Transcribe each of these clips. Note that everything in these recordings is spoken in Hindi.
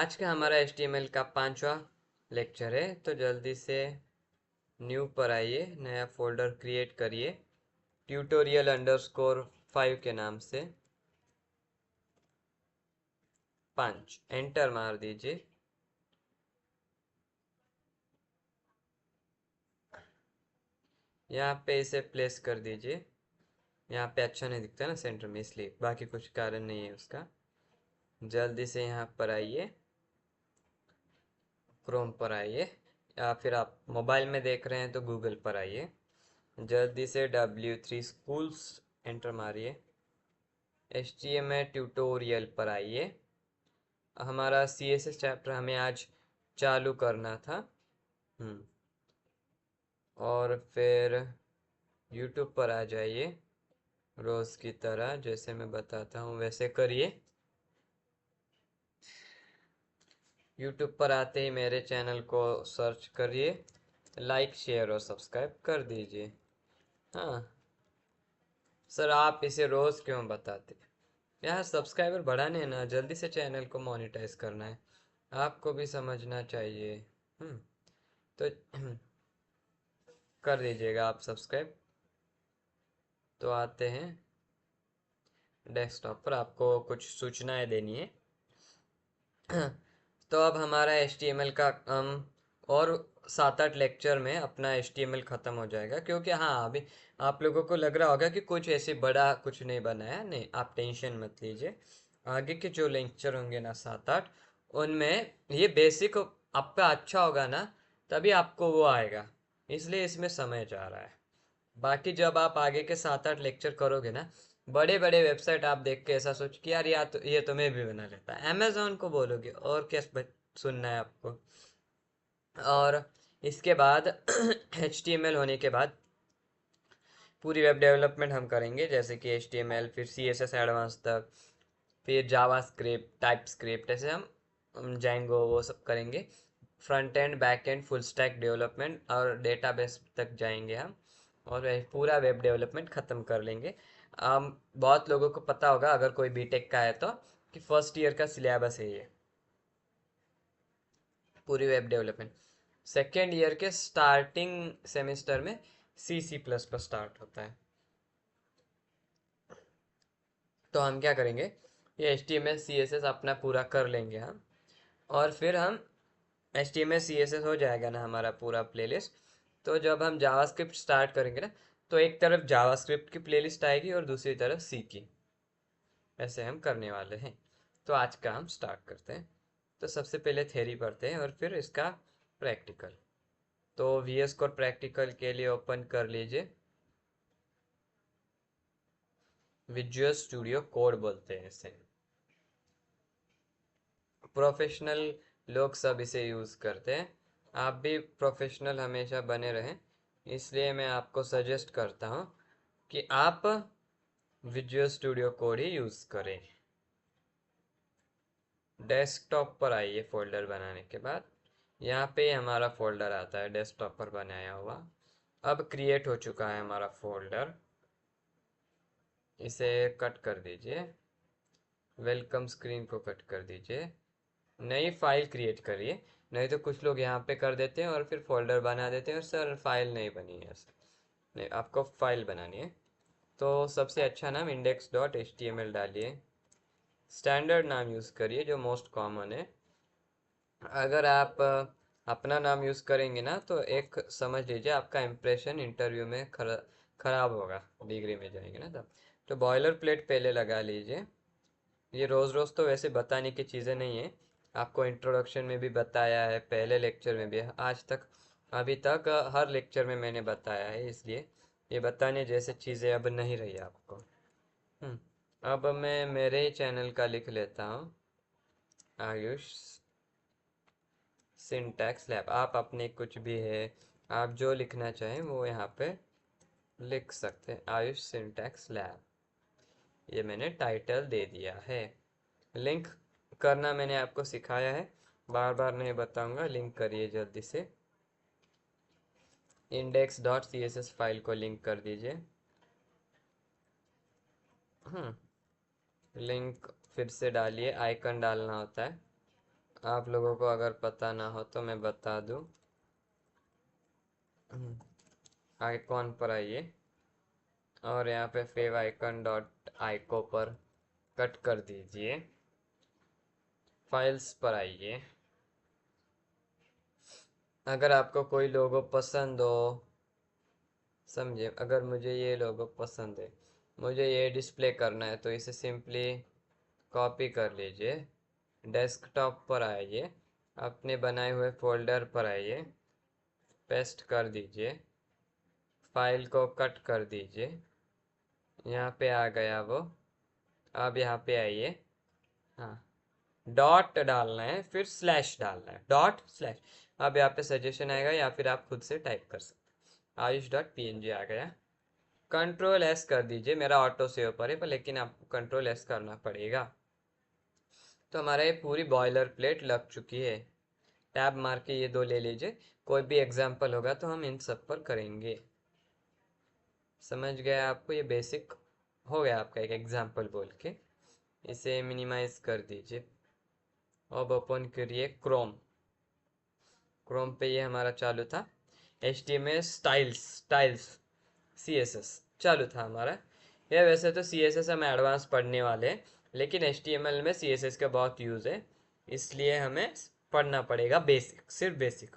आज का हमारा HTML का 5वां लेक्चर है। तो जल्दी से न्यू पर आइए, नया फोल्डर क्रिएट करिए tutorial_5 के नाम से। 5 एंटर मार दीजिए। यहाँ पे इसे प्लेस कर दीजिए। यहाँ पे अच्छा नहीं दिखता ना सेंटर में, इसलिए, बाकी कुछ कारण नहीं है उसका। जल्दी से यहाँ पर आइए, क्रोम पर आइए, या फिर आप मोबाइल में देख रहे हैं तो गूगल पर आइए। जल्दी से W3 स्कूल्स एंटर मारिए। HTML ट्यूटोरियल पर आइए। हमारा CSS चैप्टर हमें आज चालू करना था। और फिर YouTube पर आ जाइए, रोज़ की तरह जैसे मैं बताता हूँ वैसे करिए। YouTube पर आते ही मेरे चैनल को सर्च करिए, लाइक शेयर और सब्सक्राइब कर दीजिए। हाँ सर, आप इसे रोज़ क्यों बताते? यार सब्सक्राइबर बढ़ाने हैं ना, जल्दी से चैनल को मोनेटाइज करना है, आपको भी समझना चाहिए। तो कर दीजिएगा आप सब्सक्राइब। तो आते हैं डेस्कटॉप पर, आपको कुछ सूचनाएं देनी है। तो अब हमारा HTML का और 7-8 लेक्चर में अपना HTML ख़त्म हो जाएगा, क्योंकि हाँ अभी आप लोगों को लग रहा होगा कि कुछ ऐसे बड़ा कुछ नहीं बनाया। नहीं, आप टेंशन मत लीजिए। आगे के जो लेक्चर होंगे ना 7-8, उनमें ये बेसिक आपका अच्छा होगा ना, तभी आपको वो आएगा, इसलिए इसमें समय जा रहा है। बाकी जब आप आगे के 7-8 लेक्चर करोगे ना, बड़े बड़े वेबसाइट आप देख के ऐसा सोच कि यार ये तो मैं भी बना लेता, अमेजोन को बोलोगे और क्या सुनना है आपको। और इसके बाद HTML होने के बाद पूरी वेब डेवलपमेंट हम करेंगे, जैसे कि HTML, फिर CSS एडवांस तक, फिर जावा स्क्रिप्ट, टाइप स्क्रिप्ट, ऐसे हम जाएंगे, वो सब करेंगे। Front end, back and, full stack development और डेटाबेस तक जाएंगे हम, और पूरा वेब डेवलपमेंट ख़त्म कर लेंगे। बहुत लोगों को पता होगा, अगर कोई बीटेक का है तो, कि फर्स्ट ईयर का सिलेबस है ये पूरी वेब डेवलपमेंट। सेकेंड ईयर के स्टार्टिंग सेमेस्टर में C++ स्टार्ट होता है। तो हम क्या करेंगे, ये HTML CSS अपना पूरा कर लेंगे हम, और फिर हम HTML CSS हो जाएगा ना हमारा पूरा प्लेलिस्ट। तो जब हम जावास्क्रिप्ट स्टार्ट करेंगे ना, तो एक तरफ जावास्क्रिप्ट की प्लेलिस्ट आएगी और दूसरी तरफ सी की, ऐसे हम करने वाले हैं। तो आज का हम स्टार्ट करते हैं। तो सबसे पहले थ्योरी पढ़ते हैं और फिर इसका प्रैक्टिकल। तो VS कोड प्रैक्टिकल के लिए ओपन कर लीजिए। विजुअल स्टूडियो कोड बोलते हैं इसे, प्रोफेशनल लोग सब इसे यूज़ करते हैं। आप भी प्रोफेशनल हमेशा बने रहें, इसलिए मैं आपको सजेस्ट करता हूँ कि आप विजुअल स्टूडियो कोड ही यूज़ करें। डेस्कटॉप पर आइए फोल्डर बनाने के बाद, यहाँ पे हमारा फोल्डर आता है डेस्कटॉप पर बनाया हुआ। अब क्रिएट हो चुका है हमारा फोल्डर, इसे कट कर दीजिए। वेलकम स्क्रीन को कट कर दीजिए। नई फाइल क्रिएट करिए, नहीं तो कुछ लोग यहाँ पे कर देते हैं और फिर फोल्डर बना देते हैं और सर फाइल नहीं बनी है। सर नहीं, आपको फाइल बनानी है। तो सबसे अच्छा नाम index.html डालिए। स्टैंडर्ड नाम यूज़ करिए जो मोस्ट कॉमन है। अगर आप अपना नाम यूज़ करेंगे ना, तो एक समझ लीजिए आपका इम्प्रेशन इंटरव्यू में खराब होगा, डिग्री में जाएंगे ना तब। तो बॉयलर प्लेट पहले लगा लीजिए। ये रोज़ रोज़ तो वैसे बताने की चीज़ें नहीं है, आपको इंट्रोडक्शन में भी बताया है, पहले लेक्चर में भी, आज तक अभी तक हर लेक्चर में मैंने बताया है, इसलिए ये बताने जैसे चीज़ें अब नहीं रही आपको। अब मैं मेरे ही चैनल का लिख लेता हूँ, आयुष सिंटैक्स लैब। आप अपने कुछ भी है, आप जो लिखना चाहें वो यहाँ पे लिख सकते हैं, आयुष सिंटैक्स लैब। ये मैंने टाइटल दे दिया है। लिंक करना मैंने आपको सिखाया है, बार बार नहीं बताऊंगा, लिंक करिए जल्दी से। index.css फाइल को लिंक कर दीजिए। लिंक फिर से डालिए, आइकन डालना होता है। आप लोगों को अगर पता ना हो तो मैं बता दूं। आइकॉन पर आइए और यहाँ पे फेव आइकन डॉट आइको पर कट कर दीजिए। फाइल्स पर आइए। अगर आपको कोई लोगो पसंद हो, समझे, अगर मुझे ये लोगो पसंद है, मुझे ये डिस्प्ले करना है, तो इसे सिंपली कॉपी कर लीजिए। डेस्कटॉप पर आइए, अपने बनाए हुए फोल्डर पर आइए, पेस्ट कर दीजिए, फाइल को कट कर दीजिए। यहाँ पे आ गया वो। अब यहाँ पे आइए। हाँ, डॉट डालना है, फिर स्लैश डालना है, डॉट स्लैश। अब यहाँ पे सजेशन आएगा या फिर आप खुद से टाइप कर सकते हैं। आयुष डॉट पी आ गया। कंट्रोल एस कर दीजिए। मेरा ऑटो सेव पर है, पर लेकिन आपको कंट्रोल एस करना पड़ेगा। तो हमारा ये पूरी बॉयलर प्लेट लग चुकी है। टैब मार के ये दो ले लीजिए। कोई भी एग्जाम्पल होगा तो हम इन सब पर करेंगे। समझ गया आपको? ये बेसिक हो गया आपका एक एग्जाम्पल बोल के। इसे मिनिमाइज कर दीजिए। अब ओपन करिए क्रोम। क्रोम पे ये हमारा चालू था। HTML स्टाइल्स CSS चालू था हमारा। ये वैसे तो CSS हम एडवांस पढ़ने वाले हैं, लेकिन HTML में CSS का बहुत यूज़ है, इसलिए हमें पढ़ना पड़ेगा बेसिक, सिर्फ बेसिक।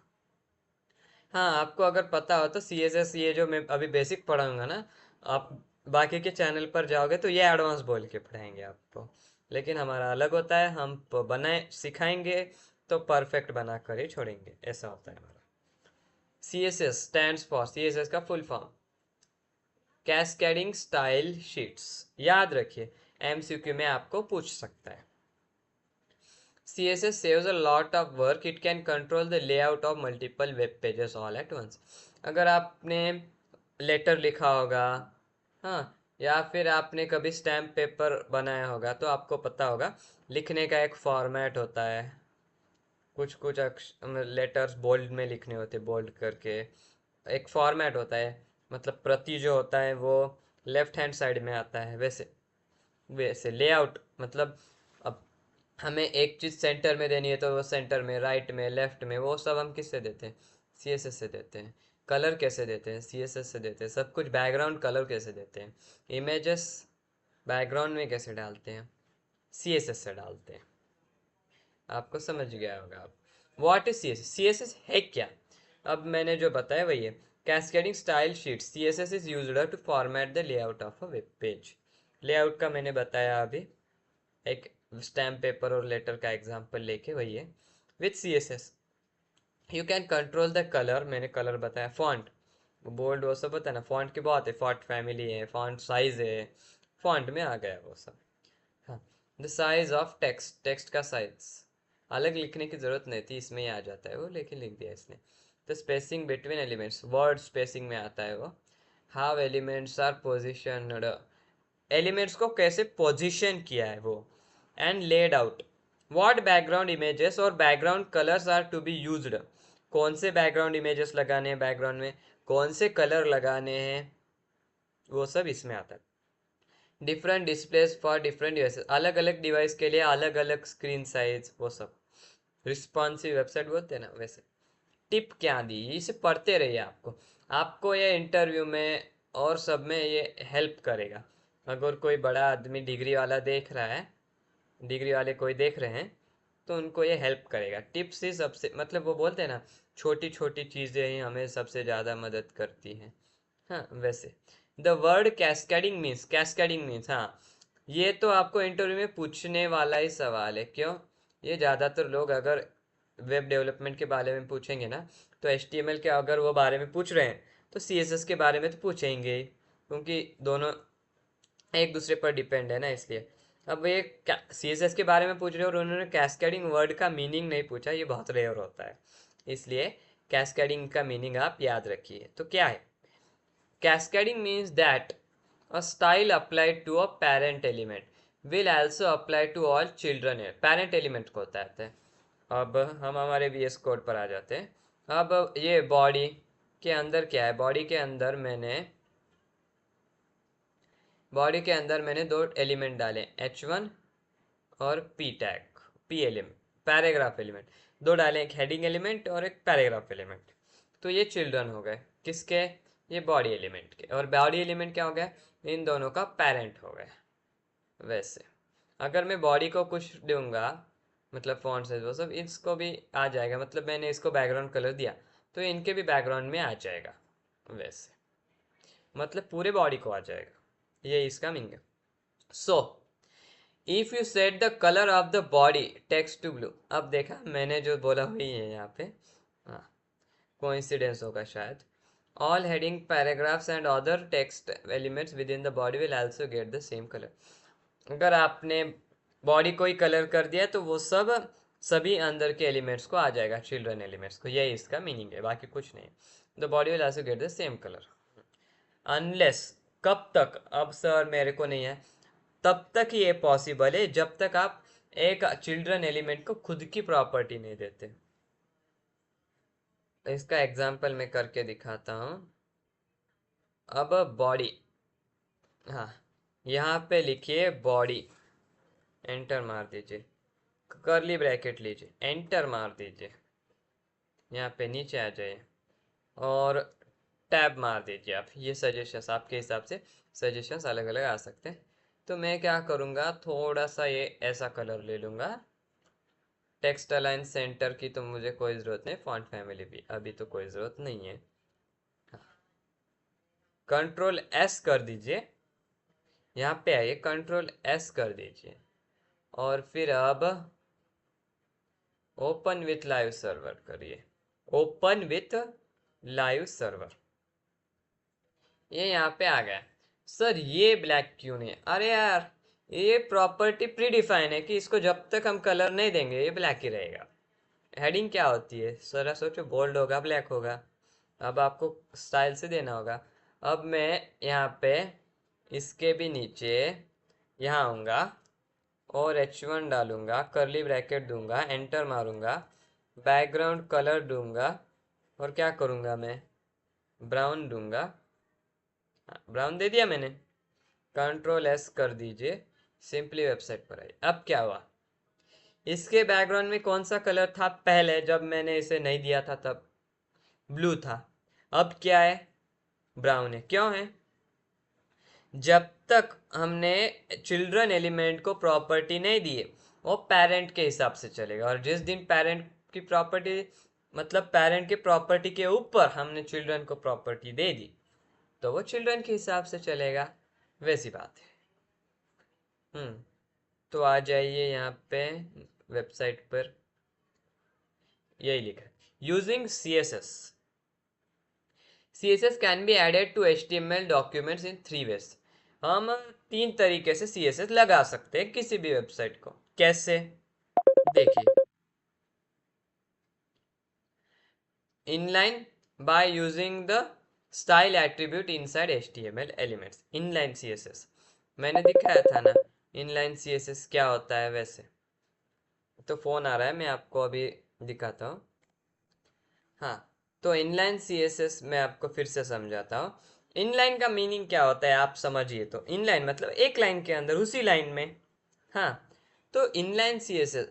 हाँ, आपको अगर पता हो तो CSS, ये जो मैं अभी बेसिक पढ़ाऊंगा ना, आप बाकी के चैनल पर जाओगे तो ये एडवांस बोल के पढ़ाएंगे आपको। लेकिन हमारा अलग होता है, हम बनाए सिखाएंगे तो परफेक्ट बना कर ही छोड़ेंगे, ऐसा होता है हमारा। CSS स्टैंड्स फॉर, CSS का full form cascading style sheets. याद रखिए, MCQ में आपको पूछ सकता है। CSS saves a lot of work. It can control the layout of multiple web pages all at once. अगर आपने लेटर लिखा होगा, हाँ, या फिर आपने कभी स्टैम्प पेपर बनाया होगा, तो आपको पता होगा लिखने का एक फॉर्मेट होता है। कुछ कुछ लेटर्स बोल्ड में लिखने होते, बोल्ड करके एक फॉर्मेट होता है। मतलब प्रति जो होता है वो लेफ्ट हैंड साइड में आता है। वैसे वैसे लेआउट मतलब, अब हमें एक चीज़ सेंटर में देनी है तो वो सेंटर में, राइट में, लेफ्ट में, वो सब हम किससे देते हैं? CSS से देते हैं। कलर कैसे देते हैं? CSS से देते हैं। सब कुछ, बैकग्राउंड कलर कैसे देते हैं? इमेजेस बैकग्राउंड में कैसे डालते हैं? CSS से डालते हैं। आपको समझ गया होगा आप। What is CSS? CSS है क्या? अब मैंने जो बताया वही है। Cascading style sheet, CSS is used to format the layout of a web page. Layout का मैंने बताया अभी, एक स्टैम्प पेपर और लेटर का एग्जांपल लेके, वही है। With CSS you can control the colour, मैंने कलर बताया, फॉन्ट, बोल्ड, वो सब होता है ना, फॉन्ट की बहुत है, फॉन्ट फैमिली है, फॉन्ट साइज है, फॉन्ट में आ गया वो सब। हाँ, the size of text, text का साइज अलग लिखने की जरूरत नहीं थी, इसमें ही आ जाता है वो, लेकिन लिख दिया इसने। The spacing between elements, word spacing में आता है वो। How elements are positioned, elements को कैसे पोजीशन किया है वो। And laid out, what background images और background colours are to be used, कौन से बैकग्राउंड इमेजेस लगाने हैं बैकग्राउंड में, कौन से कलर लगाने हैं, वो सब इसमें आता है। Different displace for different devices, अलग अलग डिवाइस के लिए अलग अलग स्क्रीन साइज, वो सब। रिस्पॉन्सिव वेबसाइट बोलते हैं ना, वैसे। टिप क्या दी, इसे पढ़ते रहिए। आपको आपको ये इंटरव्यू में और सब में ये हेल्प करेगा। अगर कोई बड़ा आदमी डिग्री वाला देख रहा है, डिग्री वाले कोई देख रहे हैं, तो उनको ये हेल्प करेगा। टिप्स ही सबसे, मतलब वो बोलते हैं ना, छोटी छोटी चीज़ें ही हमें सबसे ज़्यादा मदद करती हैं। हाँ, वैसे द वर्ड कैस्केडिंग मीन्स, हाँ, ये तो आपको इंटरव्यू में पूछने वाला ही सवाल है। क्यों? ये ज़्यादातर लोग अगर वेब डेवलपमेंट के बारे में पूछेंगे ना, तो HTML के अगर वो बारे में पूछ रहे हैं तो CSS के बारे में तो पूछेंगे ही, क्योंकि दोनों एक दूसरे पर डिपेंड है ना, इसलिए। अब ये CSS के बारे में पूछ रहे हो और उन्होंने कैस्केडिंग वर्ड का मीनिंग नहीं पूछा, ये बहुत रेयर होता है। इसलिए कैस्केडिंग का मीनिंग आप याद रखिए। तो क्या है? Cascading means that a style applied to a parent element will also apply to all children है। parent element को होता है। अब हम हमारे VS कोड पर आ जाते हैं। अब ये बॉडी के अंदर क्या है? बॉडी के अंदर मैंने दो एलिमेंट डाले, H1 और P tag, P element, paragraph element, दो डाले, एक हेडिंग एलिमेंट और एक पैराग्राफ एलिमेंट। तो ये चिल्ड्रन हो गए किसके, ये बॉडी एलिमेंट के, और बॉडी एलिमेंट क्या हो गया, इन दोनों का पेरेंट हो गया। वैसे अगर मैं बॉडी को कुछ दूंगा, मतलब फॉन्ट साइज वो सब, इसको भी आ जाएगा, मतलब मैंने इसको बैकग्राउंड कलर दिया तो इनके भी बैकग्राउंड में आ जाएगा। वैसे मतलब पूरे बॉडी को आ जाएगा, ये इसका मीनिंग है। So if you set the colour of the body text to blue, अब देखा मैंने जो बोला वही है यहाँ पे, हाँ कोइंसिडेंस होगा शायद। All heading paragraphs and other text elements with in the body will also get the same colour. अगर आपने बॉडी को ही कलर कर दिया तो वो सब सभी अंदर के एलिमेंट्स को आ जाएगा, चिल्ड्रन एलिमेंट्स को, यही इसका मीनिंग है, बाकी कुछ नहीं। The body will also get the same colour unless, कब तक, अब सर मेरे को नहीं है, तब तक ही ये पॉसिबल है जब तक आप एक चिल्ड्रन एलिमेंट को खुद की प्रॉपर्टी नहीं देते। इसका एग्जांपल मैं करके दिखाता हूँ। अब बॉडी, हाँ यहाँ पे लिखिए बॉडी, एंटर मार दीजिए, कर्ली ब्रैकेट लीजिए, एंटर मार दीजिए, यहाँ पे नीचे आ जाइए और टैब मार दीजिए आप। ये सजेशंस आपके हिसाब से सजेशंस अलग अलग आ सकते हैं। तो मैं क्या करूँगा, थोड़ा सा ये ऐसा कलर ले लूँगा। टेक्स्ट अलाइन सेंटर की तो मुझे कोई ज़रूरत नहीं, फॉन्ट फैमिली भी अभी तो कोई ज़रूरत नहीं है। कंट्रोल एस कर दीजिए, यहाँ पे आइए, कंट्रोल एस कर दीजिए और फिर अब ओपन विथ लाइव सर्वर करिए, ओपन विथ लाइव सर्वर। ये यहाँ पे आ गया। सर ये ब्लैक क्यों नहीं है, अरे यार ये प्रॉपर्टी प्री डिफाइन है कि इसको जब तक हम कलर नहीं देंगे ये ब्लैक ही रहेगा। हेडिंग क्या होती है, जरा सोचो, बोल्ड होगा ब्लैक होगा, अब आपको स्टाइल से देना होगा। अब मैं यहाँ पे इसके भी नीचे यहाँ आऊँगा और H1 डालूंगा, कर्ली ब्रैकेट दूंगा, एंटर मारूंगा, बैकग्राउंड कलर दूंगा और क्या करूंगा मैं, ब्राउन दूंगा, ब्राउन दे दिया मैंने। कंट्रोल एस कर दीजिए, सिंपली वेबसाइट पर आइए। अब क्या हुआ, इसके बैकग्राउंड में कौन सा कलर था पहले जब मैंने इसे नहीं दिया था तब, ब्लू था। अब क्या है, ब्राउन है। क्यों है, जब तक हमने चिल्ड्रन एलिमेंट को प्रॉपर्टी नहीं दी है वो पेरेंट के हिसाब से चलेगा, और जिस दिन पेरेंट की प्रॉपर्टी, मतलब पेरेंट की प्रॉपर्टी के ऊपर हमने चिल्ड्रन को प्रॉपर्टी दे दी तो वो चिल्ड्रन के हिसाब से चलेगा, वैसी बात है। तो आ जाइए यहाँ पे वेबसाइट पर, यही लिखा है using CSS। CSS can be added to HTML documents in 3 ways. हम 3 तरीके से CSS लगा सकते हैं किसी भी वेबसाइट को। कैसे, देखिए, inline by using the style attribute inside HTML elements, inline CSS मैंने दिखाया था ना, इनलाइन CSS क्या होता है। वैसे तो फोन आ रहा है, मैं आपको अभी दिखाता हूँ। हाँ, तो इनलाइन CSS मैं आपको फिर से समझाता हूँ। इनलाइन का मीनिंग क्या होता है आप समझिए, तो इनलाइन मतलब एक लाइन के अंदर, उसी लाइन में। हाँ, तो इनलाइन CSS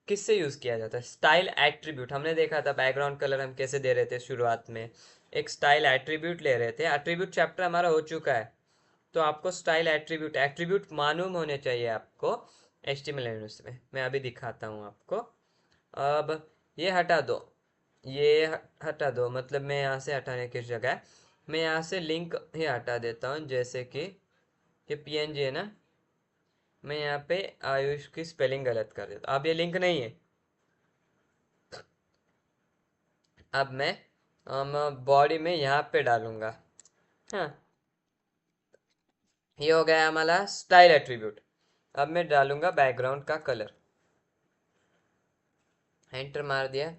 किससे यूज़ किया जाता है, स्टाइल एट्रीब्यूट। हमने देखा था बैकग्राउंड कलर हम कैसे दे रहे थे, शुरुआत में एक स्टाइल एट्रीब्यूट ले रहे थे। एट्रीब्यूट चैप्टर हमारा हो चुका है, तो आपको स्टाइल एट्रीब्यूट, एट्रीब्यूट मालूम होने चाहिए आपको HTML में। मैं अभी दिखाता हूँ आपको। अब ये हटा दो, ये हटा दो, मतलब मैं यहाँ से हटाने की जगह मैं यहाँ से लिंक ही हटा देता हूँ, जैसे कि ये PNG है ना, मैं यहाँ पे आयुष की स्पेलिंग गलत कर देता हूँ। अब ये लिंक नहीं है। अब मैं बॉडी में यहाँ पे डालूंगा। हाँ, ये हो गया हमारा स्टाइल एट्रीब्यूट। अब मैं डालूंगा बैकग्राउंड का कलर, एंटर मार दिया।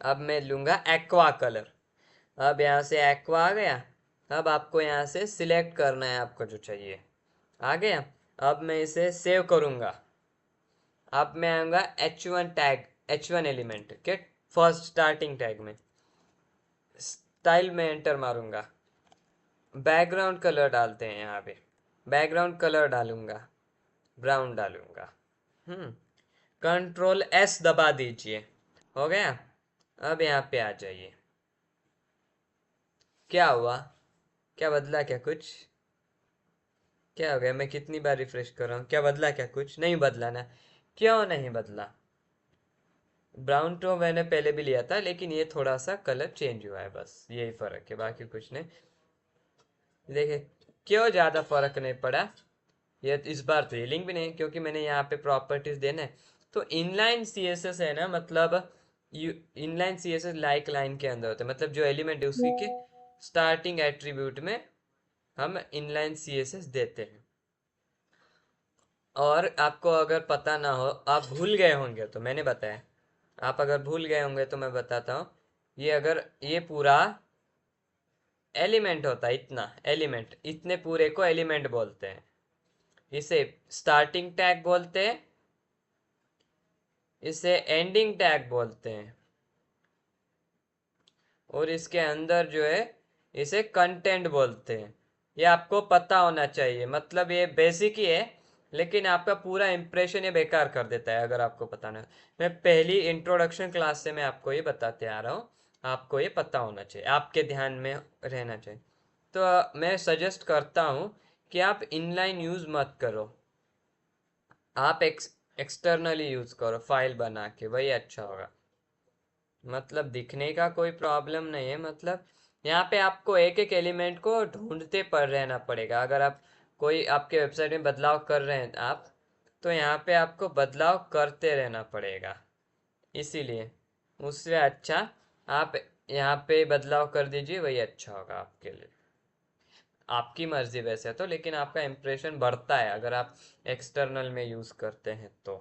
अब मैं लूंगा एक्वा कलर। अब यहाँ से एक्वा आ गया। अब आपको यहाँ से सिलेक्ट करना है आपको जो चाहिए, आ गया। अब मैं इसे सेव करूँगा। अब मैं आऊँगा H1 टैग, H1 एलिमेंट के फर्स्ट स्टार्टिंग टैग में, स्टाइल में एंटर मारूंगा, बैकग्राउंड कलर डालते हैं यहाँ पे, बैकग्राउंड कलर डालूंगा, ब्राउन डालूंगा। कंट्रोल एस दबा दीजिए। हो गया। अब यहाँ पे आ जाइए। क्या हुआ? क्या बदला? क्या कुछ? क्या हो गया? मैं कितनी बार रिफ्रेश कर रहा हूँ, क्या बदला? क्या कुछ नहीं बदला ना? क्यों नहीं बदला? ब्राउन टो मैंने पहले भी लिया था, लेकिन ये थोड़ा सा कलर चेंज हुआ है, बस यही फर्क है, बाकी कुछ नहीं। देखिए, क्यों ज़्यादा फर्क नहीं पड़ा। ये इस बार तो हीलिंग भी नहीं, क्योंकि मैंने यहाँ पे प्रॉपर्टीज देना है। तो इनलाइन सीएसएस है ना, मतलब इनलाइन सीएसएस लाइक लाइन के अंदर होता है, मतलब जो एलिमेंट है उसी के स्टार्टिंग एट्रीब्यूट में हम इनलाइन सीएसएस देते हैं। और आपको अगर पता ना हो, आप भूल गए होंगे तो मैंने बताया, आप अगर भूल गए होंगे तो मैं बताता हूँ। ये अगर ये पूरा एलिमेंट होता है, इतना एलिमेंट, इतने पूरे को एलिमेंट बोलते हैं। इसे स्टार्टिंग टैग बोलते हैं, इसे एंडिंग टैग बोलते हैं, और इसके अंदर जो है इसे कंटेंट बोलते हैं। ये आपको पता होना चाहिए, मतलब ये बेसिक ही है, लेकिन आपका पूरा इंप्रेशन ये बेकार कर देता है अगर आपको पता ना। मैं पहली इंट्रोडक्शन क्लास से मैं आपको ये बताते आ रहा हूँ, आपको ये पता होना चाहिए, आपके ध्यान में रहना चाहिए। तो मैं सजेस्ट करता हूँ कि आप इनलाइन यूज़ मत करो, आप एक्सटर्नली यूज़ करो फाइल बना के, वही अच्छा होगा। मतलब दिखने का कोई प्रॉब्लम नहीं है, मतलब यहाँ पे आपको एक एक एलिमेंट को ढूंढते पड़ रहना पड़ेगा। अगर आप कोई आपके वेबसाइट में बदलाव कर रहे हैं आप, तो यहाँ पे आपको बदलाव करते रहना पड़ेगा। इसीलिए उससे अच्छा आप यहाँ पे बदलाव कर दीजिए, वही अच्छा होगा आपके लिए। आपकी मर्जी वैसे तो, लेकिन आपका इम्प्रेशन बढ़ता है अगर आप एक्सटर्नल में यूज़ करते हैं तो।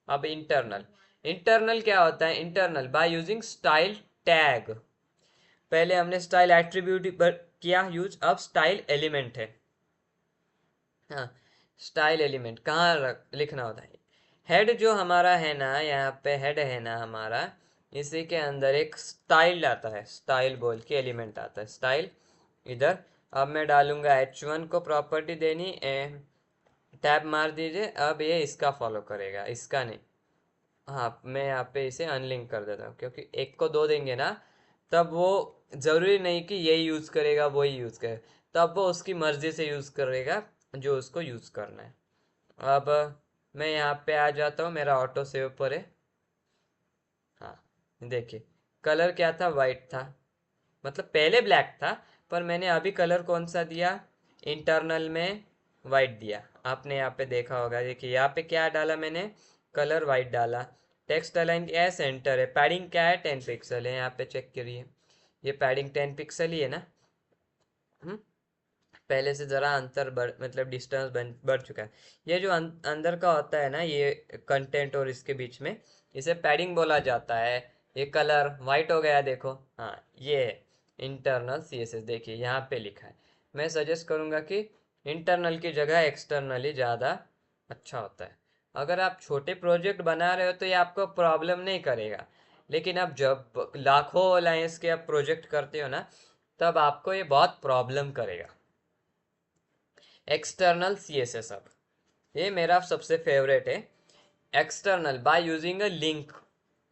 अब इंटरनल, इंटरनल क्या होता है? Internal by using style tag. पहले हमने स्टाइल एट्रीब्यूट किया यूज, अब स्टाइल एलिमेंट है। हाँ, स्टाइल एलिमेंट कहाँ लिखना होता है? हेड जो हमारा है ना, यहाँ पे हेड है ना हमारा, इसी के अंदर एक स्टाइल आता है, स्टाइल बोल के एलिमेंट आता है, स्टाइल इधर। अब मैं डालूंगा h1 को प्रॉपर्टी देनी, टैब मार दीजिए। अब ये इसका फॉलो करेगा, इसका नहीं। हाँ, मैं यहाँ पे इसे अनलिंक कर देता हूँ, क्योंकि एक को दो देंगे ना, तब वो ज़रूरी नहीं कि यही यूज़ करेगा वही यूज़ करे, तब वो उसकी मर्ज़ी से यूज़ करेगा जो उसको यूज़ करना है। अब मैं यहाँ पे आ जाता हूँ, मेरा ऑटो सेव पर है। हाँ देखिए, कलर क्या था? वाइट था, मतलब पहले ब्लैक था, पर मैंने अभी कलर कौन सा दिया? इंटरनल में वाइट दिया। आपने यहाँ पे देखा होगा, देखिए यहाँ पे क्या डाला मैंने? कलर वाइट डाला। टेक्स्ट अलाइन क्या है? सेंटर है। पैडिंग क्या है? 10 पिक्सल है, यहाँ पे चेक करिए, ये पैडिंग 10 पिक्सल ही है ना। हम्म पहले से ज़रा अंतर बढ़, मतलब डिस्टेंस बढ़ चुका है। ये जो अंदर का होता है ना, ये कंटेंट और इसके बीच में, इसे पैडिंग बोला जाता है। ये कलर वाइट हो गया, देखो। हाँ, ये है इंटरनल सीएसएस। देखिए यहाँ पे लिखा है। मैं सजेस्ट करूँगा कि इंटरनल की जगह एक्सटर्नली ज़्यादा अच्छा होता है। अगर आप छोटे प्रोजेक्ट बना रहे हो तो ये आपको प्रॉब्लम नहीं करेगा, लेकिन आप जब लाखों लाइन्स के आप प्रोजेक्ट करते हो ना, तब आपको ये बहुत प्रॉब्लम करेगा। एक्सटर्नल सीएसएस, अब ये मेरा सबसे फेवरेट है। External by using a link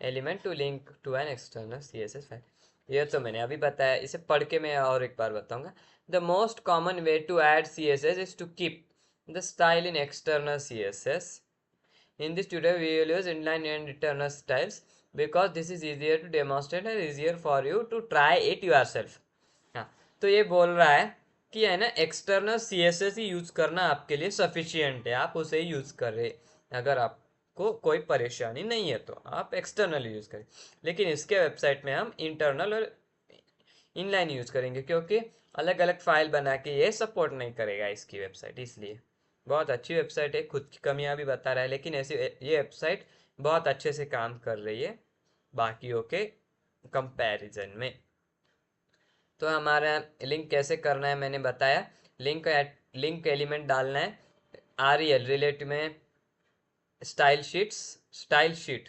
element to link to an external CSS file. ये तो मैंने अभी बताया, इसे पढ़ के मैं और एक बार बताऊंगा। The most common way to add CSS is to keep the style in external CSS. In this tutorial, we will use inline and internal styles because this is easier to demonstrate and easier for you to try it yourself. हाँ, तो ये बोल रहा है कि है ना, एक्सटर्नल सीएसएस ही यूज करना आपके लिए सफिशियंट है, आप उसे ही यूज कर रहे। अगर आपको कोई परेशानी नहीं है तो आप एक्सटर्नल यूज करें, लेकिन इसके वेबसाइट में हम इंटरनल और इनलाइन यूज करेंगे, क्योंकि अलग अलग फाइल बना के ये सपोर्ट नहीं करेगा इसकी वेबसाइट। इसलिए बहुत अच्छी वेबसाइट है, खुद की कमियां भी बता रहा है, लेकिन ऐसी ये वेबसाइट बहुत अच्छे से काम कर रही है बाकियों के कंपैरिजन में। तो हमारा लिंक कैसे करना है मैंने बताया। लिंक एलिमेंट डालना है, REL रिलेट में style sheets, style sheet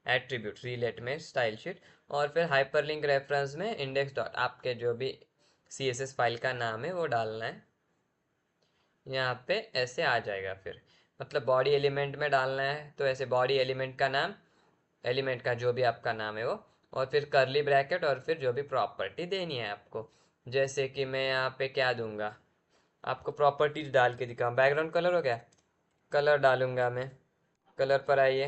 attribute relate में स्टाइल शीट, और फिर हाइपरलिंक रेफरेंस में इंडेक्स डॉट, आपके जो भी CSS फाइल का नाम है वो डालना है। यहाँ पे ऐसे आ जाएगा। फिर मतलब बॉडी एलिमेंट में डालना है तो ऐसे बॉडी एलिमेंट का नाम, एलिमेंट का जो भी आपका नाम है वो, और फिर करली ब्रैकेट और फिर जो भी प्रॉपर्टी देनी है आपको। जैसे कि मैं यहाँ पे क्या दूंगा, आपको प्रॉपर्टीज डाल के दिखाऊँ। बैकग्राउंड कलर हो गया, कलर डालूंगा मैं। कलर पर आइए।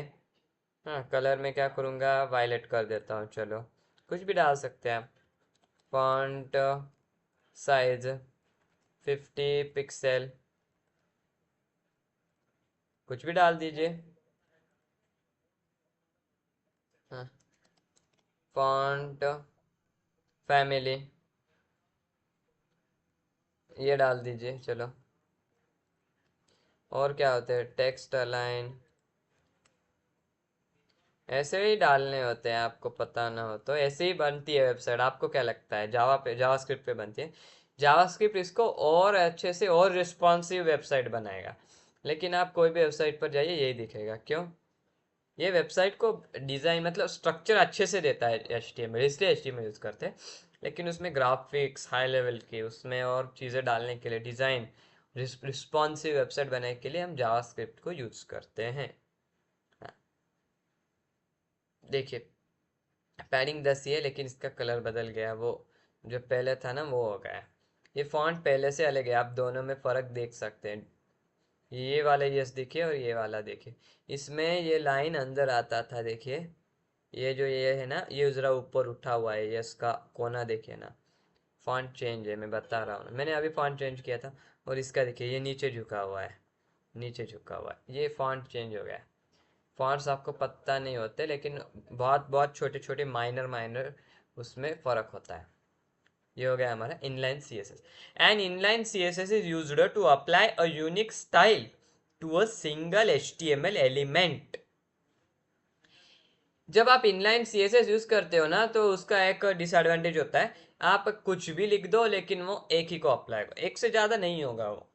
हाँ, कलर में क्या करूँगा, वायलेट कर देता हूँ। चलो, कुछ भी डाल सकते हैं आप। फॉन्ट साइज 50 पिक्सल, कुछ भी डाल दीजिए। हाँ, फॉन्ट फैमिली ये डाल दीजिए। चलो, और क्या होते हैं, टेक्स्ट अलाइन, ऐसे ही डालने होते हैं। आपको पता ना हो तो ऐसे ही बनती है वेबसाइट। आपको क्या लगता है, जावा पे, जावास्क्रिप्ट पे बनती है? जावास्क्रिप्ट इसको और अच्छे से और रिस्पॉन्सिव वेबसाइट बनाएगा। लेकिन आप कोई भी वेबसाइट पर जाइए, यही दिखेगा। क्यों? ये वेबसाइट को डिज़ाइन मतलब स्ट्रक्चर अच्छे से देता है HTML, इसलिए HTML यूज़ करते हैं। लेकिन उसमें ग्राफिक्स हाई लेवल की, उसमें और चीज़ें डालने के लिए, डिज़ाइन रिस्पॉन्सिव वेबसाइट बनाने के लिए हम जावास्क्रिप्ट को यूज़ करते हैं। हाँ, देखिए, पैडिंग 10 ही है, लेकिन इसका कलर बदल गया। वो जो पहले था ना, वो हो गया। ये फॉन्ट पहले से अलग है, आप दोनों में फ़र्क देख सकते हैं। ये वाला यस देखिए और ये वाला देखिए। इसमें ये लाइन अंदर आता था, देखिए। ये जो ये है ना, ये ज़रा ऊपर उठा हुआ है, यस का कोना देखिए ना। फॉन्ट चेंज है, मैं बता रहा हूँ, मैंने अभी फॉन्ट चेंज किया था। और इसका देखिए, ये नीचे झुका हुआ है, नीचे झुका हुआ है, ये फॉन्ट चेंज हो गया है। फॉन्ट्स आपको पता नहीं होते, लेकिन बहुत बहुत छोटे छोटे माइनर माइनर उसमें फ़र्क होता है। ये हो गया हमारा inline CSS। And inline CSS is used to apply a unique style to a single HTML element. जब आप इनलाइन CSS यूज करते हो ना, तो उसका एक डिसएडवांटेज होता है, आप कुछ भी लिख दो लेकिन वो एक ही को अप्लाई होगा, एक से ज़्यादा नहीं होगा वो।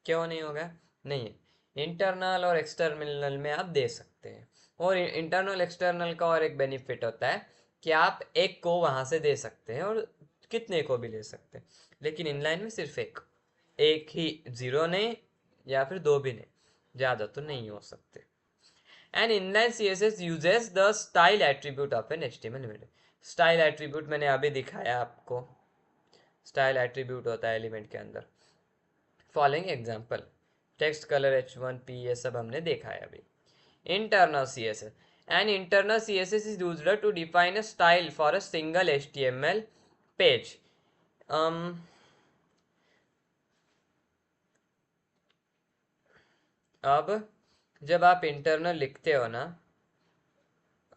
क्यों नहीं होगा? नहीं है। इंटरनल और एक्सटर्नल में आप दे सकते हैं। और इंटरनल एक्सटर्नल का और एक बेनिफिट होता है कि आप एक को वहां से दे सकते हैं और कितने को भी ले सकते हैं। लेकिन इनलाइन में सिर्फ एक, एक ही, जीरो नहीं या फिर दो भी नहीं, ज़्यादा तो नहीं हो सकते। And inline CSS uses the style attribute of an HTML element. Style attribute मैंने अभी दिखाया आपको। स्टाइल एट्रीब्यूट होता है एलिमेंट के अंदर। Following example, text colour H1P, ये सब हमने देखा है अभी। Internal CSS, an internal CSS is used to define a style for a single HTML page. अब जब आप इंटरनल लिखते हो ना,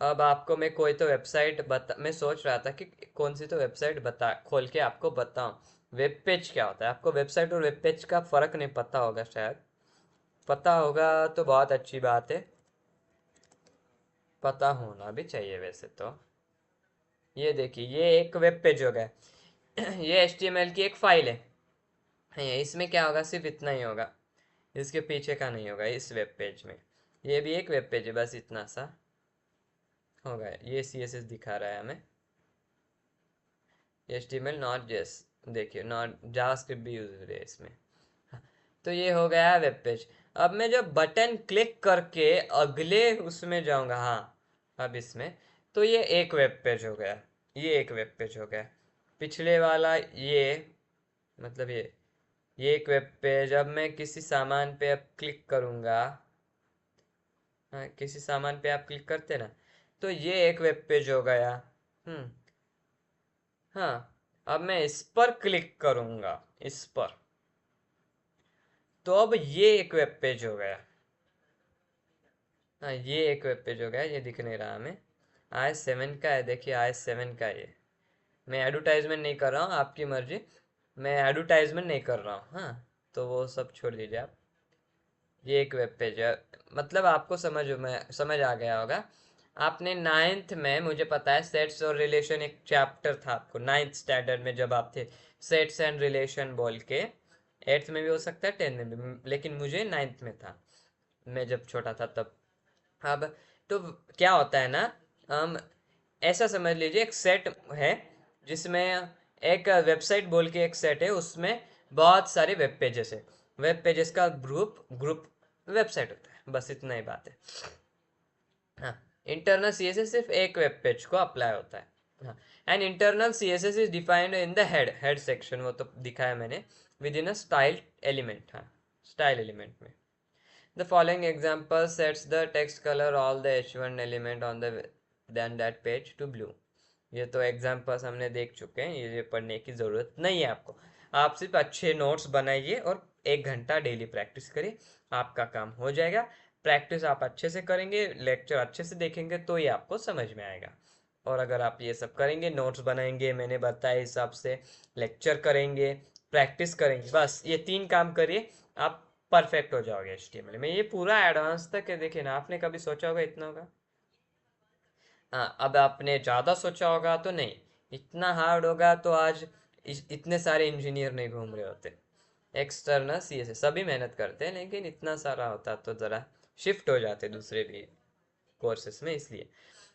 अब आपको मैं कोई तो वेबसाइट बता, मैं सोच रहा था कि कौन सी तो वेबसाइट बता, खोल के आपको बताऊं। वेब पेज क्या होता है? आपको वेबसाइट और वेब पेज का फ़र्क नहीं पता होगा शायद। पता होगा तो बहुत अच्छी बात है, पता होना भी चाहिए वैसे तो। ये देखिए, ये एक वेब पेज हो गया। ये HTML की एक फाइल है। इसमें क्या होगा, सिर्फ इतना ही होगा, इसके पीछे का नहीं होगा इस वेब पेज में। ये भी एक वेब पेज है, बस इतना सा होगा। ये CSS दिखा रहा है हमें, HTML नॉट जेस, देखिए नॉट जावास्क्रिप्ट भी यूज हो रही है इसमें। तो ये हो गया है वेब पेज। अब मैं जब बटन क्लिक करके अगले उसमें जाऊंगा, हाँ, अब इसमें, तो ये एक वेब पेज हो गया। ये एक वेब पेज हो गया। पिछले वाला ये, मतलब ये एक वेब पेज। अब मैं किसी सामान पे अब क्लिक करूंगा, हाँ, किसी सामान पे आप क्लिक करते ना, तो ये एक वेब पेज हो गया। हम्म। हाँ, अब मैं इस पर क्लिक करूंगा, इस पर, तो अब ये एक वेब पेज हो गया। हाँ, ये एक वेब पेज हो गया, ये दिख नहीं रहा हमें। IS7 का है, देखिए IS7 का ये। मैं एडवर्टाइजमेंट नहीं कर रहा हूँ, आपकी मर्जी। मैं एडवर्टाइजमेंट नहीं कर रहा हूँ, हाँ। तो वो सब छोड़ दीजिए आप। ये एक वेब पेज है, मतलब आपको समझ आ गया होगा। आपने नाइन्थ में, मुझे पता है, सेट्स और रिलेशन एक चैप्टर था आपको नाइन्थ स्टैंडर्ड में, जब आप थे, सेट्स एंड रिलेशन बोल के। एट्थ में भी हो सकता है, टेंथ में भी, लेकिन मुझे नाइन्थ में था, मैं जब छोटा था तब। अब तो क्या होता है ना, हम ऐसा समझ लीजिए, एक सेट है जिसमें एक वेबसाइट बोल के एक सेट है, उसमें बहुत सारे वेब पेजेस है। वेब पेजेस का ग्रुप ग्रुप वेबसाइट होता है, बस इतना ही बात है। हाँ, इंटरनल सीएसएस सिर्फ एक वेब पेज को अप्लाई होता है। हाँ, and internal CSS is defined in the head section, वो तो दिखाया मैंने, within a style element. हाँ, स्टाइल एलिमेंट में the following example sets the text colour all the h1 element on the then that page to blue. ये तो एग्जांपल्स हमने देख चुके हैं, ये पढ़ने की ज़रूरत नहीं है आपको। आप सिर्फ अच्छे नोट्स बनाइए और 1 घंटा डेली प्रैक्टिस करिए, आपका काम हो जाएगा। प्रैक्टिस आप अच्छे से करेंगे, लेक्चर अच्छे से देखेंगे तो ये आपको समझ में आएगा। और अगर आप ये सब करेंगे, नोट्स बनाएंगे मैंने बताया हिसाब से, लेक्चर करेंगे, प्रैक्टिस करेंगे, बस ये 3 काम करिए, आप परफेक्ट हो जाओगे एचटीएमएल में। ये पूरा एडवांस तक है, देखिए ना, आपने कभी सोचा होगा इतना होगा? हाँ, अब आपने ज़्यादा सोचा होगा तो नहीं, इतना हार्ड होगा तो आज इतने सारे इंजीनियर नहीं घूम रहे होते। एक्सटर्नल सीएसएस सभी मेहनत करते हैं, लेकिन इतना सारा होता तो ज़रा शिफ्ट हो जाते दूसरे भी कोर्सेस में, इसलिए।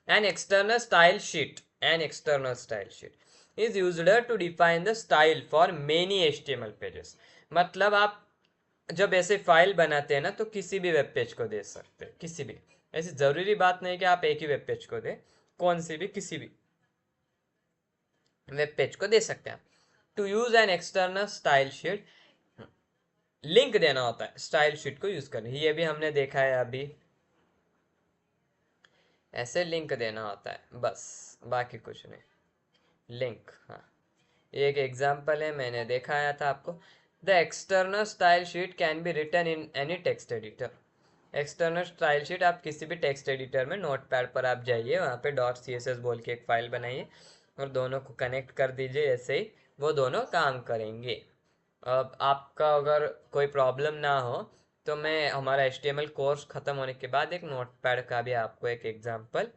An external style sheet is used to define the style for many HTML pages. मतलब आप जब ऐसे फाइल बनाते हैं ना, तो किसी भी वेब पेज को दे सकते हैं, किसी भी। ऐसी ज़रूरी बात नहीं कि आप एक ही वेब पेज को दें, कौन सी भी किसी भी वेब पेज को दे सकते हैं। To use an external style sheet, link देना होता है स्टाइल शीट को यूज करने, ये भी हमने देखा है अभी, ऐसे लिंक देना होता है बस, बाकी कुछ नहीं। लिंक, हाँ, एक एग्जांपल है, मैंने दिखाया था आपको। The external style sheet can be written in any text editor. External style sheet आप किसी भी टेक्स्ट एडिटर में, नोट पैड पर आप जाइए, वहाँ पे डॉट सी एस एस बोल के एक फाइल बनाइए और दोनों को कनेक्ट कर दीजिए, ऐसे ही वो दोनों काम करेंगे। अब आपका अगर कोई प्रॉब्लम ना हो तो मैं हमारा HTML कोर्स ख़त्म होने के बाद एक नोट पैड का भी आपको एक एग्जाम्पल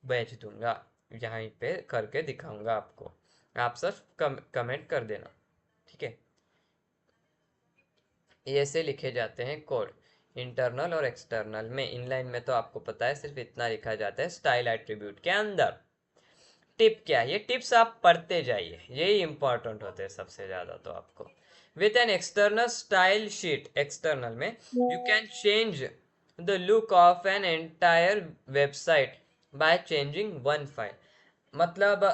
भेज दूंगा, यहाँ पे करके दिखाऊंगा आपको, आप सिर्फ कमेंट कर देना, ठीक है। ये से लिखे जाते हैं कोड, इंटरनल और एक्सटर्नल में। इनलाइन में तो आपको पता है सिर्फ इतना लिखा जाता है स्टाइल एट्रीब्यूट के अंदर। टिप क्या है, ये टिप्स आप पढ़ते जाइए, यही इंपॉर्टेंट होते हैं सबसे ज़्यादा तो आपको। With an external style sheet, external में you can change the look of an entire website by changing one file. मतलब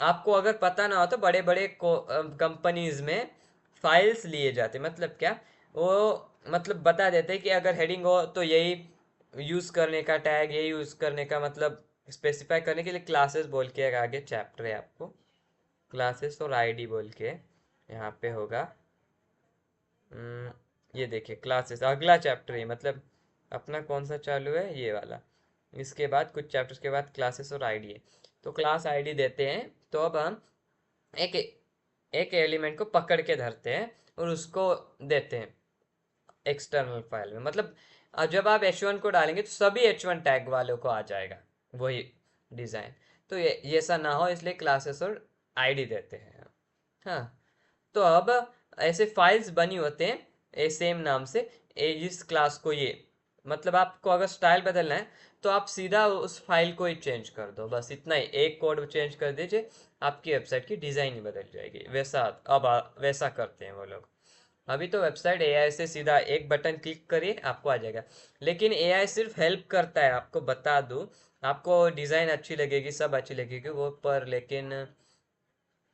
आपको अगर पता ना हो तो बड़े बड़े कंपनीज में फाइल्स लिए जाते, मतलब क्या, वो मतलब बता देते कि अगर हेडिंग हो तो यही यूज़ करने का, टैग यही यूज़ करने का, मतलब स्पेसिफाई करने के लिए क्लासेस बोल के एक आगे चैप्टर है आपको, क्लासेस और आईडी बोल के यहाँ पे होगा। ये देखिए क्लासेस, अगला चैप्टर है, मतलब अपना कौन सा चालू है, ये वाला। इसके बाद कुछ चैप्टर्स के बाद क्लासेस और आईडी है, तो क्लास आईडी देते हैं, तो अब हम एक एक एलिमेंट को पकड़ के धरते हैं और उसको देते हैं एक्सटर्नल फाइल में। मतलब जब आप H1 को डालेंगे तो सभी H1 टैग वालों को आ जाएगा वही डिज़ाइन। तो ये ऐसा ना हो, इसलिए क्लासेस और आईडी देते हैं। हाँ, तो अब ऐसे फाइल्स बनी होते हैं ए सेम नाम से, इस क्लास को ये, मतलब आपको अगर स्टाइल बदलना है तो आप सीधा उस फाइल को ही चेंज कर दो, बस इतना ही, एक कोड चेंज कर दीजिए, आपकी वेबसाइट की डिज़ाइन ही बदल जाएगी। वैसा अब वैसा करते हैं वो लोग। अभी तो वेबसाइट एआई से सीधा एक बटन क्लिक करिए आपको आ जाएगा, लेकिन एआई सिर्फ हेल्प करता है, आपको बता दूँ। आपको डिज़ाइन अच्छी लगेगी, सब अच्छी लगेगी वो, पर लेकिन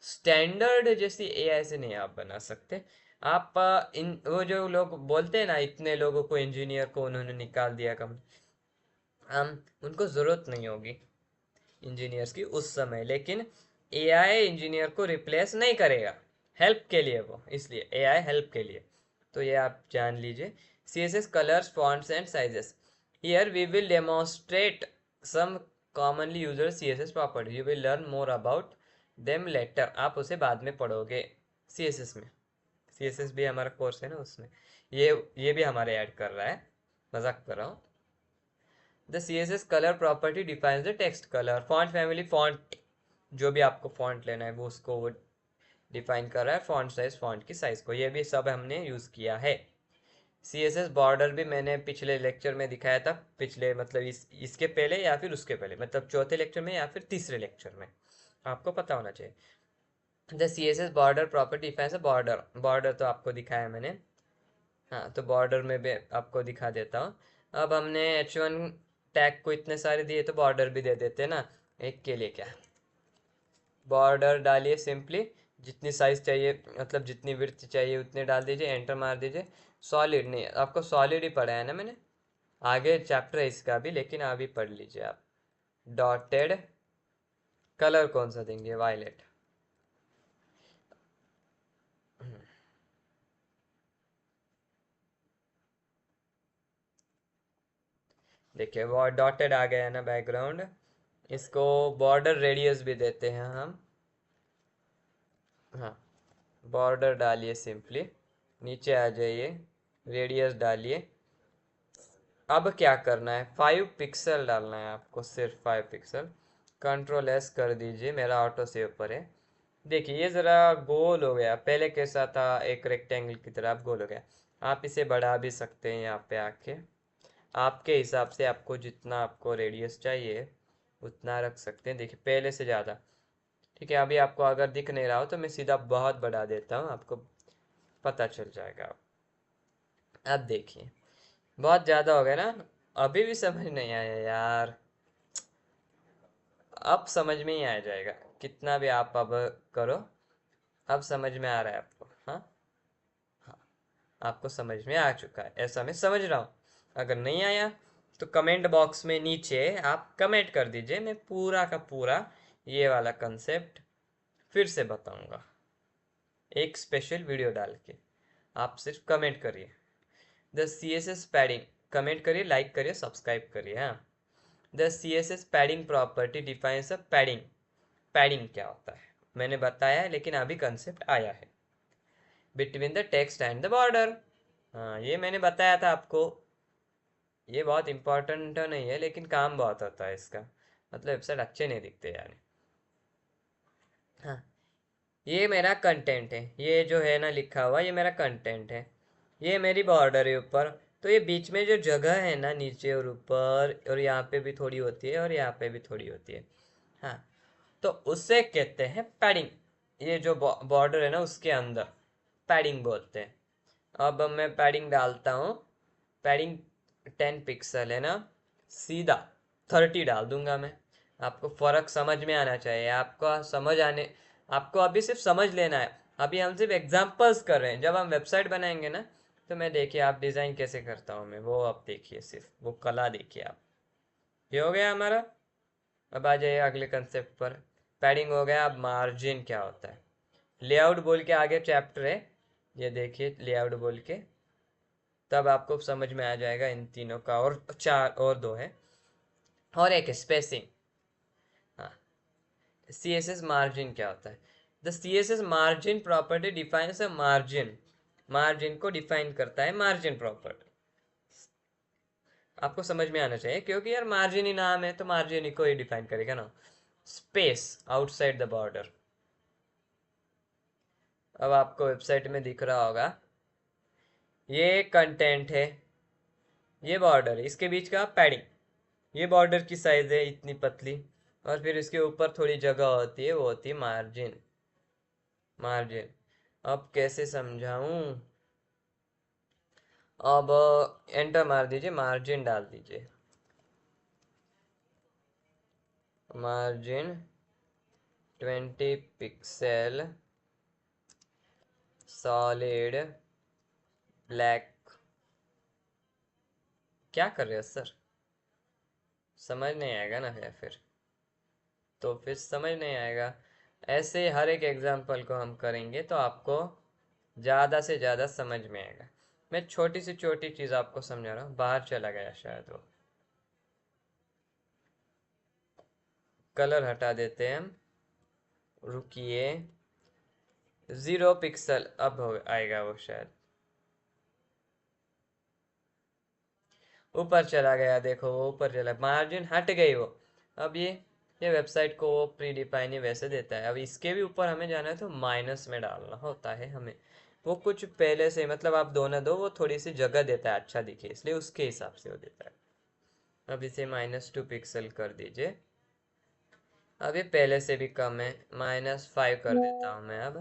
स्टैंडर्ड जैसी एआई से नहीं आप बना सकते। आप इन वो जो लोग बोलते हैं ना, इतने लोगों को, इंजीनियर को उन्होंने निकाल दिया कम, हम उनको ज़रूरत नहीं होगी इंजीनियर्स की उस समय, लेकिन एआई इंजीनियर को रिप्लेस नहीं करेगा, हेल्प के लिए वो, इसलिए एआई हेल्प के लिए। तो ये आप जान लीजिए। CSS colours fonts and sizes, here we will demonstrate some commonly used CSS property, you will learn more about them later, आप उसे बाद में पढ़ोगे CSS में। CSS भी हमारा कोर्स है ना, उसमें ये भी हमारे ऐड कर रहा है, मजाक कर रहा हूँ। The CSS colour property defines the text colour, font family, font जो भी आपको फॉन्ट लेना है वो उसको वो डिफाइन कर रहा है, फॉन्ट साइज, फॉन्ट की साइज को, ये भी सब हमने यूज़ किया है। CSS बॉर्डर भी मैंने पिछले लेक्चर में दिखाया था, पिछले मतलब इसके पहले या फिर उसके पहले, मतलब चौथे लेक्चर में या फिर तीसरे लेक्चर में, आपको पता होना चाहिए। The CSS border property defines a border, border तो आपको दिखाया मैंने, हाँ, तो बॉर्डर में भी आपको दिखा देता हूँ। अब हमने H1 टैग को इतने सारे दिए तो बॉर्डर भी दे देते हैं ना, एक के लिए क्या। बॉर्डर डालिए सिंपली, जितनी साइज चाहिए मतलब जितनी विड्थ चाहिए उतनी डाल दीजिए, एंटर मार दीजिए। सॉलिड नहीं, आपको सॉलिड ही पढ़ा है ना मैंने, आगे चैप्टर है इसका भी, लेकिन अभी पढ़ लीजिए आप। डॉटेड, कलर कौन सा देंगे, वायलेट। देखिए वो डॉटेड आ गया है ना बैकग्राउंड। इसको बॉर्डर रेडियस भी देते हैं हम। हाँ, बॉर्डर डालिए सिंपली, नीचे आ जाइए, रेडियस डालिए। अब क्या करना है, 5 पिक्सल डालना है आपको, सिर्फ 5 पिक्सल। कंट्रोल एस कर दीजिए, मेरा ऑटो सेव पर है। देखिए ये ज़रा गोल हो गया, पहले कैसा था एक रेक्टेंगल की तरह, अब गोल हो गया। आप इसे बढ़ा भी सकते हैं यहाँ पे आके, आपके हिसाब से, आपको जितना आपको रेडियस चाहिए उतना रख सकते हैं। देखिए पहले से ज़्यादा। ठीक है, अभी आपको अगर दिख नहीं रहा हो तो मैं सीधा बहुत बढ़ा देता हूँ, आपको पता चल जाएगा। अब देखिए बहुत ज़्यादा हो गया ना, अभी भी समझ नहीं आया यार। अब समझ में ही आ जाएगा, कितना भी आप अब करो, अब समझ में आ रहा है आपको। हाँ, आपको समझ में आ चुका है ऐसा मैं समझ रहा हूँ। अगर नहीं आया तो कमेंट बॉक्स में नीचे आप कमेंट कर दीजिए, मैं पूरा का पूरा ये वाला कंसेप्ट फिर से बताऊंगा, एक स्पेशल वीडियो डाल के। आप सिर्फ कमेंट करिए the C S S padding, comment करिए, लाइक करिए, सब्सक्राइब करिए। हाँ, the C S S padding property defines a padding. Padding क्या होता है मैंने बताया है, लेकिन अभी कंसेप्ट आया है, between the text and the border. हाँ, ये मैंने बताया था आपको। ये बहुत इंपॉर्टेंट नहीं है, लेकिन काम बहुत होता है इसका, मतलब वेबसाइट अच्छे नहीं दिखते यानी। हाँ, ये मेरा कंटेंट है, ये जो है ना लिखा हुआ, ये मेरा कंटेंट है। ये मेरी बॉर्डर है ऊपर। तो ये बीच में जो जगह है ना, नीचे और ऊपर, और यहाँ पे भी थोड़ी होती है और यहाँ पे भी थोड़ी होती है। हाँ, तो उसे कहते हैं पैडिंग। ये जो बॉर्डर है ना उसके अंदर पैडिंग बोलते हैं। अब मैं पैडिंग डालता हूँ। पैडिंग 10 पिक्सल है ना, सीधा 30 डाल दूंगा मैं। आपको फर्क समझ में आना चाहिए, आपको समझ आने, आपको अभी सिर्फ समझ लेना है। अभी हम सिर्फ एग्जांपल्स कर रहे हैं, जब हम वेबसाइट बनाएंगे ना तो मैं देखिए आप डिज़ाइन कैसे करता हूँ मैं, वो आप देखिए, सिर्फ वो कला देखिए आप। ये हो गया हमारा। अब आ जाइए अगले कंसेप्ट पर। पैडिंग हो गया, अब मार्जिन क्या होता है। लेआउट बोल के आगे चैप्टर है, ये देखिए लेआउट बोल के, तब आपको समझ में आ जाएगा इन तीनों का। और चार और दो है, और एक स्पेसिंग। हाँ, सी एस एस मार्जिन क्या होता है। The C S S margin property defines a margin. Margin को डिफाइन करता है मार्जिन प्रॉपर्टी। आपको समझ में आना चाहिए, क्योंकि यार मार्जिन ही नाम है तो मार्जिन ही को ही डिफाइन करेगा ना। Space outside the border. अब आपको वेबसाइट में दिख रहा होगा, ये कंटेंट है, ये बॉर्डर है, इसके बीच का पैडिंग। ये बॉर्डर की साइज है इतनी पतली, और फिर इसके ऊपर थोड़ी जगह होती है, वो होती है मार्जिन। मार्जिन, अब कैसे समझाऊं। अब एंटर मार दीजिए, मार्जिन डाल दीजिए। Margin 20 pixel, solid black. क्या कर रहे हो सर, समझ नहीं आएगा ना फिर तो फिर समझ नहीं आएगा। ऐसे हर एक एग्जाम्पल को हम करेंगे तो आपको ज़्यादा से ज़्यादा समझ में आएगा। मैं छोटी से छोटी चीज़ आपको समझा रहा हूँ, बाहर चला गया शायद वो। कलर हटा देते हैं हम, रुकिए। 0 पिक्सल, अब हो आएगा वो शायद। ऊपर चला गया, देखो वो ऊपर चला, मार्जिन हट गई वो। अब ये वेबसाइट को वो प्री डिफाइन ही वैसे देता है। अब इसके भी ऊपर हमें जाना है तो माइनस में डालना होता है हमें। वो कुछ पहले से मतलब आप दो ना दो, वो थोड़ी सी जगह देता है अच्छा दिखे, इसलिए उसके हिसाब से वो देता है। अब इसे -2 पिक्सल कर दीजिए। अब ये पहले से भी कम है, -5 कर देता हूँ मैं अब।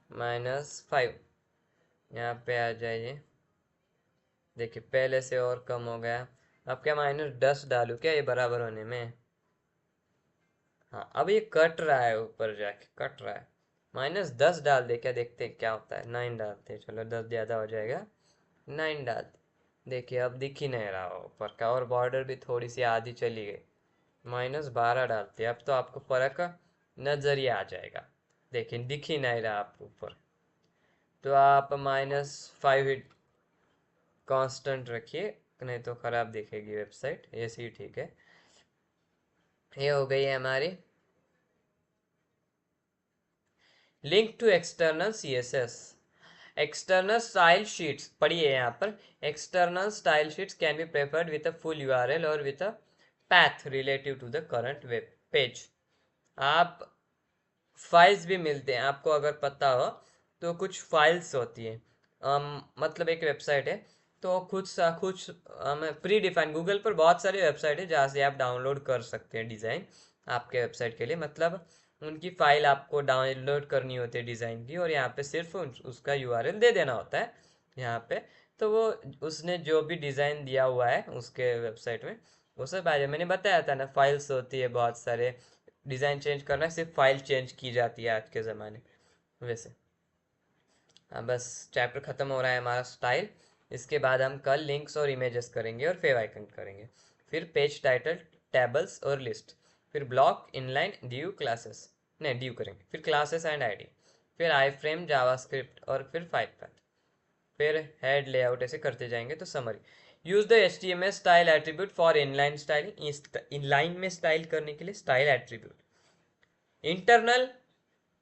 -5, यहाँ पे आ जाइए। देखिए पहले से और कम हो गया। अब क्या -10 डालूं क्या ये बराबर होने में? हाँ अब ये कट रहा है, ऊपर जाके कट रहा है। -10 डाल दे क्या, देखते हैं क्या होता है। 9 डालते हैं, चलो 10 ज़्यादा हो जाएगा। 9 डाल। देखिए अब दिख ही नहीं रहा ऊपर का, और बॉर्डर भी थोड़ी सी आधी चली गई। -12 डालते हैं, अब तो आपको फर्क नजर आ जाएगा। देखिए दिख ही नहीं रहा आप ऊपर। तो आप -5 कांस्टेंट रखिए, नहीं तो खराब दिखेगी वेबसाइट, ऐसे ही ठीक है। ये हो गई है हमारी link to external CSS। External style sheets पढ़िए यहाँ पर। External style sheets can be preferred with a full URL और with a path relative to the current web page। आप फाइल्स भी मिलते हैं आपको, अगर पता हो तो कुछ फाइल्स होती है। मतलब एक वेबसाइट है, तो खुद सा कुछ प्री डिफाइंड, गूगल पर बहुत सारी वेबसाइट है जहाँ से आप डाउनलोड कर सकते हैं डिज़ाइन आपके वेबसाइट के लिए। मतलब उनकी फाइल आपको डाउनलोड करनी होती है डिज़ाइन की, और यहाँ पे सिर्फ उसका URL दे देना होता है यहाँ पे। तो वो उसने जो भी डिज़ाइन दिया हुआ है उसके वेबसाइट में, वो सब आ जाए। मैंने बताया था ना, फाइल्स होती है बहुत सारे। डिज़ाइन चेंज करना है, सिर्फ फाइल चेंज की जाती है आज के ज़माने में। वैसे हाँ बस चैप्टर ख़त्म हो रहा है हमारा स्टाइल। इसके बाद हम कल लिंक्स और इमेजेस करेंगे और फेव आइकन करेंगे। फिर पेज टाइटल, टेबल्स और लिस्ट। फिर ब्लॉक, इनलाइन, ड्यू, क्लासेस, नहीं ड्यू करेंगे। फिर क्लासेस एंड आईडी। फिर आई फ्रेम, जावास्क्रिप्ट, और फिर फाइल पाथ। फिर हेड लेआउट, ऐसे करते जाएंगे। तो summary, use the HTML style attribute for inline styling. Inline में स्टाइल करने के लिए style attribute. Internal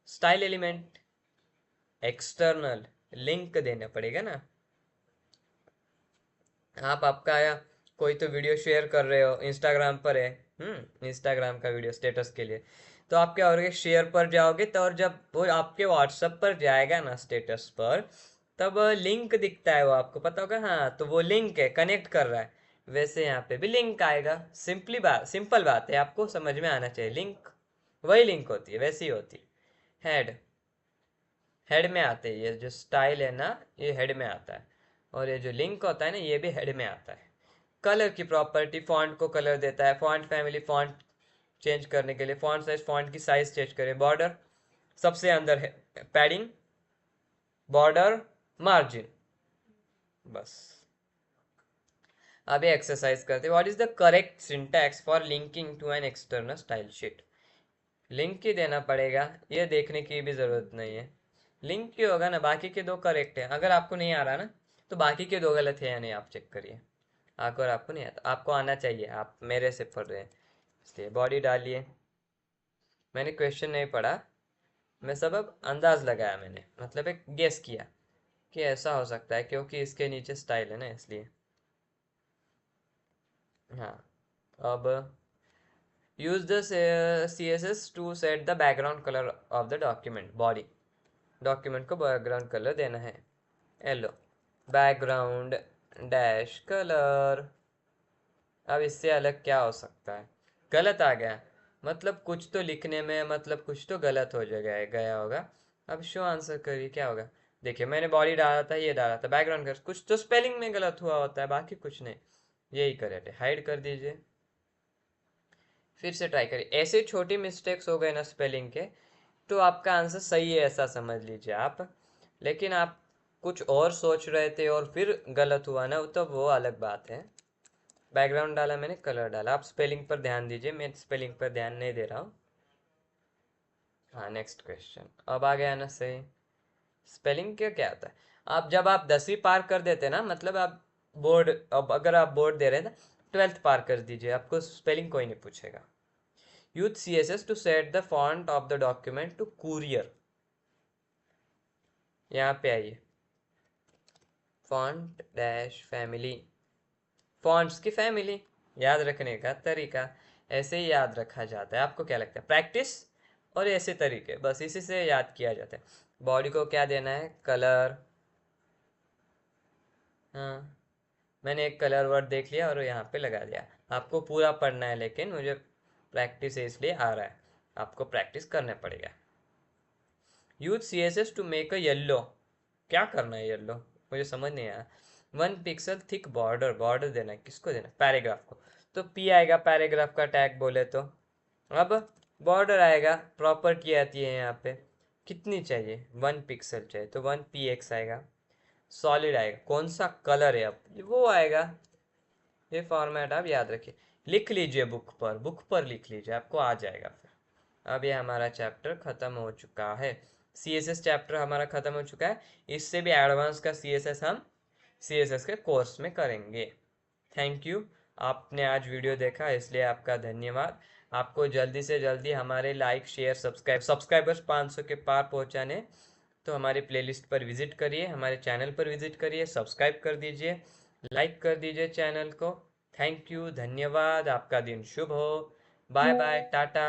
style element, external link देना पड़ेगा ना। आप आपका या कोई तो वीडियो शेयर कर रहे हो, इंस्टाग्राम पर है, इंस्टाग्राम का वीडियो स्टेटस के लिए, तो आप क्या करोगे, शेयर पर जाओगे तो, और जब वो आपके व्हाट्सएप पर जाएगा ना स्टेटस पर, तब लिंक दिखता है, वो आपको पता होगा, हाँ तो वो लिंक है, कनेक्ट कर रहा है। वैसे यहाँ पे भी लिंक आएगा। सिंपल बात है, आपको समझ में आना चाहिए। लिंक वही लिंक होती है, वैसी होती है। हेड, हेड में आते हैं, ये जो स्टाइल है ना ये हेड में आता है, और ये जो लिंक होता है ना ये भी हेड में आता है। कलर की प्रॉपर्टी, फॉन्ट को कलर देता है। फॉन्ट फैमिली, फॉन्ट चेंज करने के लिए। फॉन्ट साइज, फॉन्ट की साइज चेंज करें। बॉर्डर सबसे अंदर है, पैडिंग, बॉर्डर, मार्जिन, बस। अभी एक्सरसाइज करते हैं। What is the correct syntax for linking to an external style sheet. Link ही देना पड़ेगा, ये देखने की भी ज़रूरत नहीं है। लिंक क्यों होगा ना, बाकी के दो करेक्ट है। अगर आपको नहीं आ रहा ना, तो बाकी के दो गलत है या नहीं आप चेक करिए। अगर आपको नहीं आता, आपको आना चाहिए, आप मेरे से पढ़ रहे हैं इसलिए। बॉडी डालिए। मैंने क्वेश्चन नहीं पढ़ा, मैं सब अब अंदाज लगाया, मैंने मतलब एक गेस किया कि ऐसा हो सकता है, क्योंकि इसके नीचे स्टाइल है ना इसलिए। हाँ अब use the CSS to set the background colour of the document body. Document को बैकग्राउंड कलर देना है येलो। Background dash colour. अब इससे अलग क्या हो सकता है? गलत आ गया, मतलब कुछ तो लिखने में, मतलब कुछ तो गलत हो गया गया होगा। अब शो आंसर करिए क्या होगा। देखिए मैंने बॉडी डाला था, ये डाला था बैकग्राउंड कलर, कुछ तो स्पेलिंग में गलत हुआ होता है, बाकी कुछ नहीं। यही करेक्ट है, हाइड कर दीजिए। फिर से ट्राई करिए। ऐसे छोटी मिस्टेक्स हो गए ना स्पेलिंग के, तो आपका आंसर सही है ऐसा समझ लीजिए आप। लेकिन आप कुछ और सोच रहे थे और फिर गलत हुआ ना, तो वो अलग बात है। बैकग्राउंड डाला मैंने, कलर डाला। आप स्पेलिंग पर ध्यान दीजिए, मैं स्पेलिंग पर ध्यान नहीं दे रहा हूँ। हाँ नेक्स्ट क्वेश्चन, अब आ गया ना सही। स्पेलिंग क्या क्या होता है? आप जब आप 10वीं पार कर देते ना, मतलब आप बोर्ड, अब अगर आप बोर्ड दे रहे हैं ना, 12th पार कर दीजिए, आपको स्पेलिंग कोई नहीं पूछेगा। Use CSS to set the font of the document to courier. यहाँ पे आइए, फॉन्ट डैश फैमिली, फॉन्ट्स की फैमिली। याद रखने का तरीका ऐसे ही याद रखा जाता है। आपको क्या लगता है? प्रैक्टिस और ऐसे तरीके, बस इसी से याद किया जाता है। बॉडी को क्या देना है? कलर। हाँ मैंने एक कलर वर्ड देख लिया और यहाँ पे लगा दिया। आपको पूरा पढ़ना है, लेकिन मुझे प्रैक्टिस है इसलिए आ रहा है, आपको प्रैक्टिस करना पड़ेगा। Use CSS to make a yellow. क्या करना है येल्लो, मुझे समझ नहीं आया। 1 पिक्सल थिक बॉर्डर, बॉर्डर देना है किसको देना है, पैराग्राफ को। तो पी आएगा पैराग्राफ का टैग बोले तो। अब बॉर्डर आएगा, प्रॉपर्टी आती है यहाँ पे, कितनी चाहिए, 1 पिक्सल चाहिए, तो 1 px आएगा। सॉलिड आएगा, कौन सा कलर है अब वो आएगा। ये फॉर्मेट आप याद रखिए, लिख लीजिए बुक पर लिख लीजिए, आपको आ जाएगा फिर। अब ये हमारा चैप्टर खत्म हो चुका है, CSS चैप्टर हमारा खत्म हो चुका है। इससे भी एडवांस का CSS हम CSS के कोर्स में करेंगे। थैंक यू, आपने आज वीडियो देखा इसलिए आपका धन्यवाद। आपको जल्दी से जल्दी हमारे लाइक शेयर सब्सक्राइबर्स 500 के पार पहुंचाने, तो हमारे प्लेलिस्ट पर विजिट करिए, हमारे चैनल पर विजिट करिए, सब्सक्राइब कर दीजिए, लाइक कर दीजिए चैनल को। थैंक यू, धन्यवाद, आपका दिन शुभ हो। Bye bye, Tata.